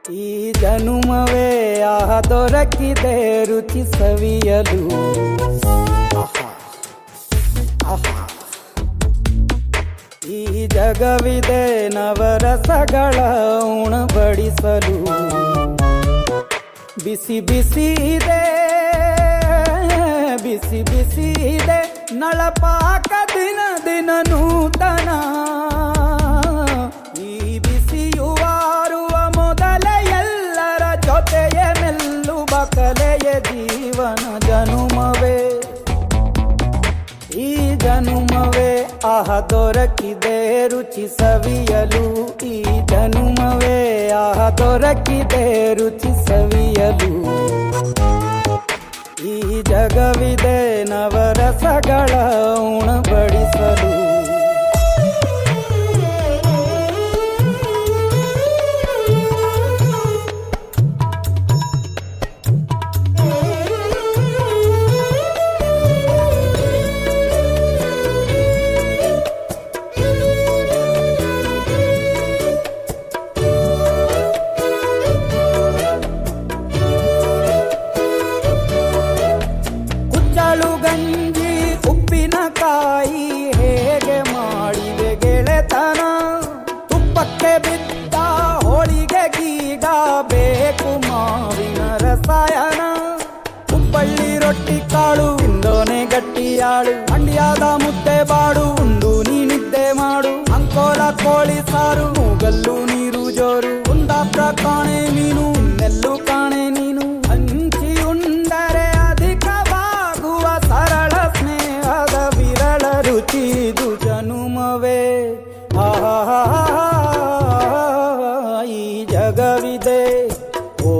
ಈ ಜನುಮವೇ ದೊರಕಿದೆ ರುಚಿ ಸವಿಯಲು. ಈ ಜಗವಿದೆ ನವರಸಗಳ ಉಣಬಡಿಸಲು. ಬಿಸಿ ಬಿಸಿ ಇದೆ, ಬಿಸಿ ಬಿಸಿ ಇದೆ ನಳಪಾಕ ದಿನ ದಿನ ನೂತನ. ಈ ಬಿಸಿಯುವಾರುವ ಮೊದಲೇ ಎಲ್ಲರ ಜೊತೆಯೇ ಮೆಲ್ಲುವ ಕಲೆಯ ಜೀವನ ಜನುಮವೇ. ಈ ಜನುಮವೇ ದೊರಕಿದೆ ರುಚಿ ಸವಿಯಲು. ಈ ಜನುಮವೇ ದೊರಕಿದೆ ರುಚಿ ಸವಿಯಲು. ಈ ಜಗವಿದೆ ನವರಸಗಳ ಉಣಬಡಿಸಲು. ಗಂಜಿ ಉಪ್ಪಿನಕಾಯಿ ಹೇಗೆ ಮಾಡಿದೆ ಗೆಳೆತನ. ತುಪ್ಪಕ್ಕೆ ಬಿದ್ದ ಹೋಳಿಗೆ ಗೀಗ ಬೇಕು ಮಾವಿನ ರಸಾಯನ. ಹುಬ್ಬಳ್ಳಿ ರೊಟ್ಟಿ ಕಾಳು ಇಂದೋನೆ ಗಟ್ಟಿಯಾಳು. ಮಂಡ್ಯದ ಮುದ್ದೆ ಬಾಡು ಉಂಡು ನೀನಿದ್ದೆ ಮಾಡು. ಅಂಕೋಲ ಕೋಳಿ ಸಾರು ಮೂಗಲ್ಲು ನೀರು ಜೋರು. ಕುಂದಾಪುರ ಕಾಣೆ ಮೀನು ಇನ್ನೆಲ್ಲೂ ಕಾಣೆ ನೀನು. ಹಂಚಿ ಉಂಡರೆ ಅಧಿಕವಾಗುವ ಸರಳ ಸ್ನೇಹದ ವಿರಳ ರುಚಿದು ಜನುಮವೇ. ಈ ಜಗವಿದೆ ಓ